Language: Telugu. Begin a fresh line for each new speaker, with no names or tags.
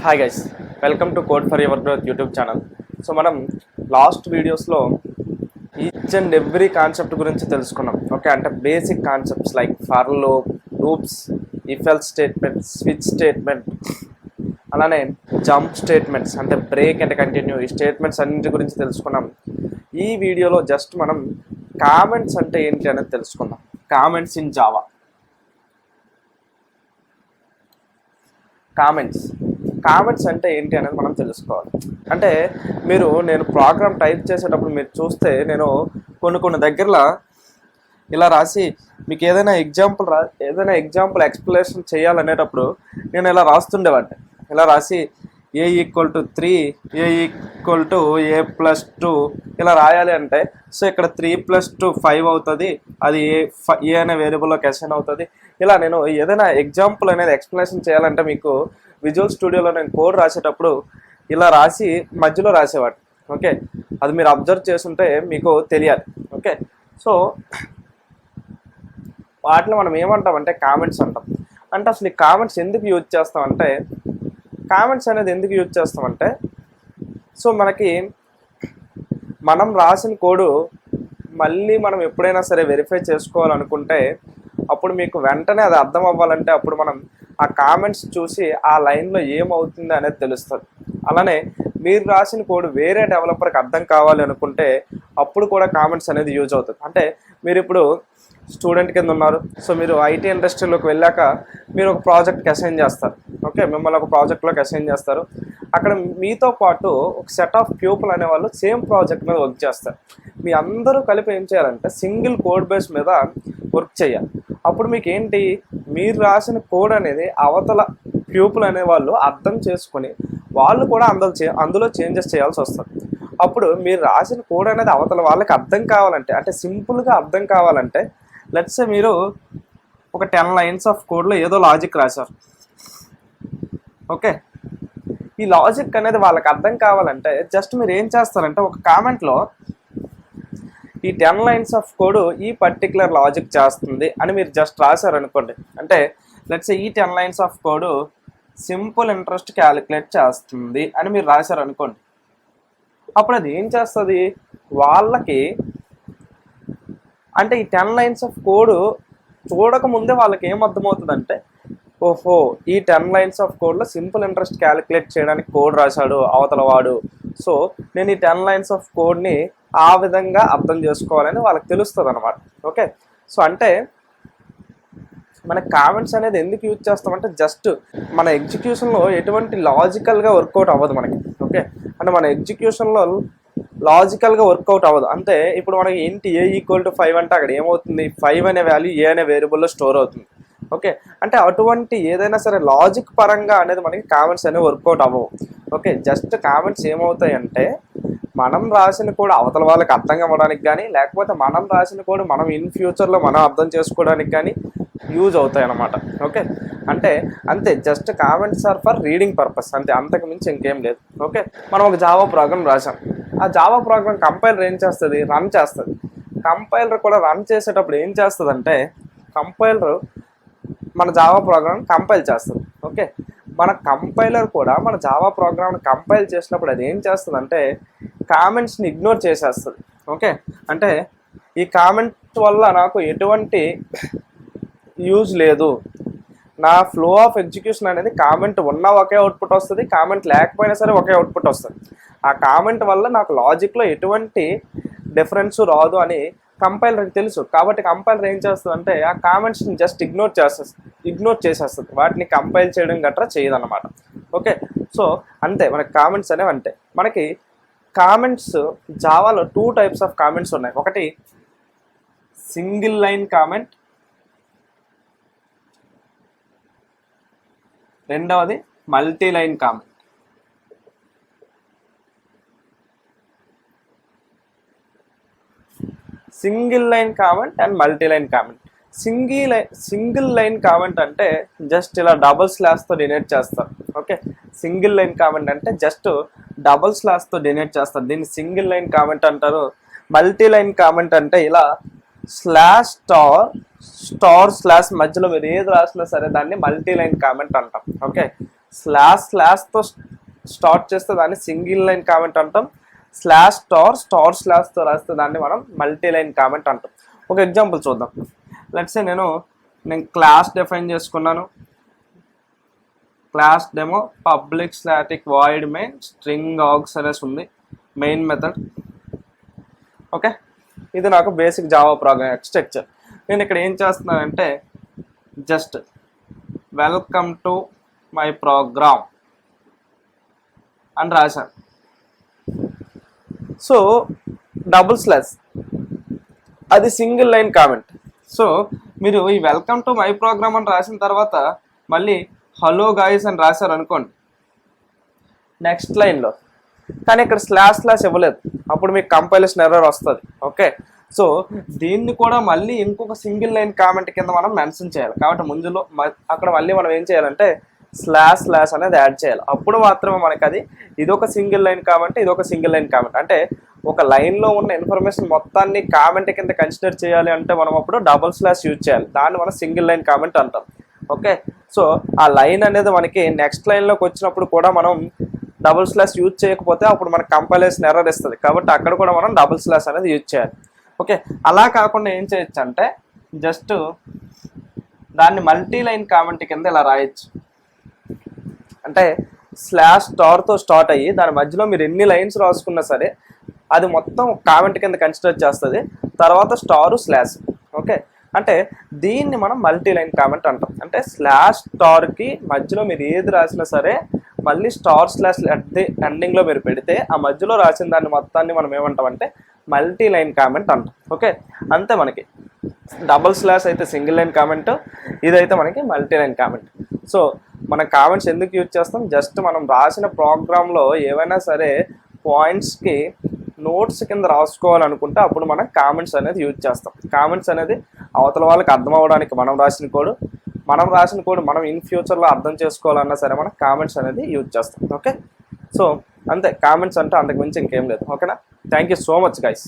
Hi guys, welcome to code for your growth YouTube channel. So మనం లాస్ట్ వీడియోస్లో ఈచ్ అండ్ ఎవ్రీ కాన్సెప్ట్ గురించి తెలుసుకున్నాం. ఓకే, అంటే basic concepts like for loops, if else statement, switch statement, అలానే జంప్ స్టేట్మెంట్స్ అంటే బ్రేక్ అండ్ కంటిన్యూ, ఈ స్టేట్మెంట్స్ అన్నింటి గురించి తెలుసుకున్నాం. ఈ వీడియోలో జస్ట్ మనం కామెంట్స్ అంటే ఏంటి అనేది తెలుసుకుందాం. Comments in Java. కామెంట్స్ అంటే ఏంటి అనేది మనం తెలుసుకోవాలి. అంటే నేను ప్రోగ్రామ్ టైప్ చేసేటప్పుడు మీరు చూస్తే నేను కొన్ని దగ్గరలో ఇలా రాసి మీకు ఏదైనా ఎగ్జాంపుల్ ఎక్స్ప్లెనేషన్ చేయాలనేటప్పుడు నేను ఇలా రాస్తుండేవాడిని. ఇలా రాసి a=3, a=a+2 ఇలా రాయాలి అంటే సో ఇక్కడ 3+2 5 అవుతుంది, అది ఏ అనే వేరియబుల్లోకి అసైన్ అవుతుంది. ఇలా నేను ఏదైనా ఎగ్జాంపుల్ అనేది ఎక్స్ప్లెనేషన్ చేయాలంటే మీకు విజువల్ స్టూడియోలో నేను కోడ్ రాసేటప్పుడు ఇలా రాసి మధ్యలో రాసేవాడు. ఓకే, అది మీరు అబ్జర్వ్ చేస్తుంటే మీకు తెలియాలి. ఓకే, సో వాటిని మనం ఏమంటామంటే కామెంట్స్ అంటాం. అంటే అసలు ఈ కామెంట్స్ ఎందుకు యూజ్ చేస్తామంటే సో మనం రాసిన కోడు మళ్ళీ మనం ఎప్పుడైనా సరే వెరిఫై చేసుకోవాలనుకుంటే అప్పుడు మీకు వెంటనే అది అర్థం అవ్వాలంటే అప్పుడు మనం ఆ కామెంట్స్ చూసి ఆ లైన్లో ఏమవుతుంది అనేది తెలుస్తుంది. అలానే మీరు రాసిన కోడ్ వేరే డెవలపర్కి అర్థం కావాలి అనుకుంటే అప్పుడు కూడా కామెంట్స్ అనేది యూజ్ అవుతుంది. అంటే మీరు ఇప్పుడు స్టూడెంట్ కింద ఉన్నారు. సో మీరు ఐటీ ఇండస్ట్రీలోకి వెళ్ళాక మీరు ఒక ప్రాజెక్ట్కి అసైన్ చేస్తారు. ఓకే, మిమ్మల్ని ఒక ప్రాజెక్ట్లోకి అసైన్ చేస్తారు. అక్కడ మీతో పాటు ఒక సెట్ ఆఫ్ పీపుల్ అనేవాళ్ళు సేమ్ ప్రాజెక్ట్ మీద వర్క్ చేస్తారు. మీ అందరూ కలిపి ఏం చేయాలంటే సింగిల్ కోడ్ బేస్ మీద వర్క్ చేయాలి. అప్పుడు మీకు ఏంటి, మీరు రాసిన కోడ్ అనేది అవతల పీపుల్ అనేవాళ్ళు అర్థం చేసుకొని వాళ్ళు కూడా అందులో చేంజెస్ చేయాల్సి వస్తుంది. అప్పుడు మీరు రాసిన కోడ్ అనేది అవతల వాళ్ళకి అర్థం కావాలంటే, అంటే సింపుల్గా అర్థం కావాలంటే లెట్స్ సే మీరు ఒక 10 లైన్స్ ఆఫ్ కోడ్లో ఏదో లాజిక్ రాశారు. ఓకే, ఈ లాజిక్ అనేది వాళ్ళకి అర్థం కావాలంటే జస్ట్ మీరు ఏం చేస్తారంటే ఒక కామెంట్లో ఈ 10 లైన్స్ ఆఫ్ కోడ్ ఈ పర్టికులర్ లాజిక్ చేస్తుంది అని మీరు జస్ట్ రాశారనుకోండి. అంటే లెట్స్ సే ఈ 10 lines of code simple interest calculate చేస్తుంది అని మీరు రాశారనుకోండి. అప్పుడు అది ఏం చేస్తుంది వాళ్ళకి, అంటే ఈ 10 లైన్స్ ఆఫ్ కోడ్ చూడకముందే వాళ్ళకి ఏం అర్థమవుతుందంటే ఓహో ఈ 10 లైన్స్ ఆఫ్ కోడ్లో సింపుల్ ఇంట్రెస్ట్ క్యాలిక్యులేట్ చేయడానికి కోడ్ రాశాడు అవతల వాడు. సో నేను ఈ 10 లైన్స్ ఆఫ్ కోడ్ని ఆ విధంగా అర్థం చేసుకోవాలని వాళ్ళకి తెలుస్తుంది అనమాట. ఓకే, సో అంటే మన కామెంట్స్ అనేది ఎందుకు యూజ్ చేస్తామంటే జస్ట్ మన ఎగ్జిక్యూషన్లో ఎటువంటి లాజికల్గా వర్కౌట్ అవ్వదు మనకి. ఓకే, అంటే మన ఎగ్జిక్యూషన్లో లాజికల్గా వర్కౌట్ అవ్వదు. అంటే ఇప్పుడు మనకి ఏంటి a=5 అంటే అక్కడ ఏమవుతుంది, 5 అనే వాల్యూ ఏ అనే వేరియబుల్లో స్టోర్ అవుతుంది. ఓకే, అంటే అటువంటి ఏదైనా సరే లాజిక్ పరంగా అనేది మనకి కామెంట్స్ అనేవి వర్కౌట్ అవ్వవు. ఓకే, జస్ట్ కామెంట్స్ ఏమవుతాయి అంటే మనం రాసిన కూడా అవతల వాళ్ళకి అర్థం అవ్వడానికి కానీ లేకపోతే మనం రాసిన కూడా మనం ఇన్ ఫ్యూచర్లో మనం అర్థం చేసుకోవడానికి కానీ యూజ్ అవుతాయి అన్నమాట. ఓకే, అంటే అంతే, just comments are for reading purpose అంతే, అంతకు మించి ఇంకేం లేదు. ఓకే, మనం ఒక జావా ప్రోగ్రామ్ రాసాం. ఆ జావా ప్రోగ్రామ్ కంపైలర్ ఏం చేస్తుంది, రన్ చేస్తుంది. కంపైలర్ కూడా రన్ చేసేటప్పుడు ఏం చేస్తుంది అంటే కంపైలర్ మన జావా ప్రోగ్రామ్ కంపైల్ చేస్తుంది. ఓకే, మన కంపైలర్ కూడా మన జావా ప్రోగ్రామ్ని కంపైల్ చేసినప్పుడు అది ఏం చేస్తుంది అంటే కామెంట్స్ని ఇగ్నోర్ చేసేస్తుంది. ఓకే, అంటే ఈ కామెంట్ వల్ల నాకు ఎటువంటి యూజ్ లేదు, నా ఫ్లో ఆఫ్ ఎగ్జిక్యూషన్ అనేది కామెంట్ ఉన్నా ఒకే అవుట్పుట్ వస్తుంది, కామెంట్ లేకపోయినా సరే ఒకే అవుట్పుట్ వస్తుంది. ఆ కామెంట్ వల్ల నాకు లాజిక్లో ఎటువంటి డిఫరెన్స్ రాదు అని కంపైలర్కి తెలుసు. కాబట్టి కంపైలర్ ఏం చేస్తుంది అంటే ఆ కామెంట్స్ని జస్ట్ ఇగ్నోర్ చేసేస్తుంది, వాటిని కంపైల్ చేయడం గట్రా చేయదన్నమాట. ఓకే, సో అంతే మనకి కామెంట్స్ అనేవి అంతే. మనకి కామెంట్స్ జావాలో 2 టైప్స్ ఆఫ్ కామెంట్స్ ఉన్నాయి. ఒకటి సింగిల్ లైన్ కామెంట్, రెండవది multi line comment. Single line comment and multi line comment. Single line comment అంటే జస్ట్ ఇలా డబుల్ స్లాష్తో డినోట్ చేస్తారు. ఓకే, సింగిల్ లైన్ కామెంట్ అంటే జస్ట్ డబుల్ స్లాష్తో డినోట్ చేస్తారు, దీన్ని సింగిల్ లైన్ కామెంట్ అంటారు. మల్టీ లైన్ కామెంట్ అంటే ఇలా స్లాష్ స్టార్ స్లాష్ మధ్యలో మీరు ఏది రాసినా సరే దాన్ని మల్టీ లైన్ కామెంట్ అంటాం. ఓకే, స్లాష్తో స్టార్ట్ చేస్తే దాన్ని సింగిల్ లైన్ కామెంట్ అంటాం. స్లాష్తో రాస్తే దాన్ని మనం మల్టీ లైన్ కామెంట్ అంటాం. ఒక ఎగ్జాంపుల్ చూద్దాం. లెట్స్ సే నేను క్లాస్ డిఫైన్ చేసుకున్నాను. Class demo public static void main string args అనేసి ఉంది మెయిన్ మెథడ్. ఓకే, ఇది నాకు బేసిక్ జావా ప్రోగ్రామ్ స్ట్రక్చర్. నేను ఇక్కడ ఏం చేస్తున్నానంటే just welcome to my program అని రాశాను. సో డబుల్ స్లాష్ అది సింగిల్ లైన్ కామెంట్. సో మీరు ఈ వెల్కమ్ టు మై ప్రోగ్రామ్ అని రాసిన తర్వాత మళ్ళీ హలో గాయ్స్ అని రాశారు అనుకోండి నెక్స్ట్ లైన్లో, కానీ ఇక్కడ స్లాష్ ఇవ్వలేదు, అప్పుడు మీకు కంపైలేషన్ ఎర్రర్ వస్తుంది. ఓకే, సో దీన్ని కూడా మళ్ళీ ఇంకొక సింగిల్ లైన్ కామెంట్ కింద మనం మెన్షన్ చేయాలి. కాబట్టి ముందులో అక్కడ మళ్ళీ మనం ఏం చేయాలంటే స్లాష్ అనేది యాడ్ చేయాలి. అప్పుడు మాత్రమే మనకి అది ఇదొక సింగిల్ లైన్ కామెంట్, ఇదొక సింగిల్ లైన్ కామెంట్. అంటే ఒక లైన్లో ఉన్న ఇన్ఫర్మేషన్ మొత్తాన్ని కామెంట్ కింద కన్సిడర్ చేయాలి అంటే మనం అప్పుడు డబుల్ స్లాష్ యూజ్ చేయాలి. దాన్ని మనం సింగిల్ లైన్ కామెంట్ అంటాం. ఓకే, సో ఆ లైన్ అనేది మనకి నెక్స్ట్ లైన్లోకి వచ్చినప్పుడు కూడా మనం డబుల్ స్లాష్ యూజ్ చేయకపోతే అప్పుడు మనకు కంపైలేషన్ ఎర్రర్ ఇస్తుంది. కాబట్టి అక్కడ కూడా మనం డబుల్ స్లాష్ అనేది యూజ్ చేయాలి. ఓకే, అలా కాకుండా ఏం చేయొచ్చు అంటే జస్ట్ దాన్ని మల్టీ లైన్ కామెంట్ కింద ఇలా రాయొచ్చు. అంటే స్టార్తో స్టార్ట్ అయ్యి దాని మధ్యలో మీరు ఎన్ని లైన్స్ రాసుకున్నా సరే అది మొత్తం కామెంట్ కింద కన్సిడర్ చేస్తుంది. తర్వాత స్లాష్. ఓకే, అంటే దీన్ని మనం మల్టీ లైన్ కామెంట్ అంటాం. అంటే స్టార్కి మధ్యలో మీరు ఏది రాసినా సరే మళ్ళీ స్లాష్ ఎండింగ్లో మీరు పెడితే ఆ మధ్యలో రాసిన దాన్ని మొత్తాన్ని మనం ఏమంటామంటే మల్టీ లైన్ కామెంట్ అంటాం. ఓకే, అంతే. మనకి డబుల్ స్లాష్ అయితే సింగిల్ లైన్ కామెంట్, ఇదైతే మనకి మల్టీ లైన్ కామెంట్. సో మనం కామెంట్స్ ఎందుకు యూజ్ చేస్తాం? జస్ట్ మనం రాసిన ప్రోగ్రాంలో ఏవైనా సరే పాయింట్స్కి నోట్స్ కింద రాసుకోవాలనుకుంటే అప్పుడు మనం కామెంట్స్ అనేది యూజ్ చేస్తాం. కామెంట్స్ అనేది అవతల వాళ్ళకి అర్థం అవ్వడానికి మనం రాసిన కోడ్ మనం ఇన్ ఫ్యూచర్లో అర్థం చేసుకోవాలన్నా సరే మనం కామెంట్స్ అనేది యూజ్ చేస్తాం. ఓకే, సో అంతే. కామెంట్స్ అంటే అంతకు మించి ఇంకేం లేదు. ఓకేనా? Thank you so much guys.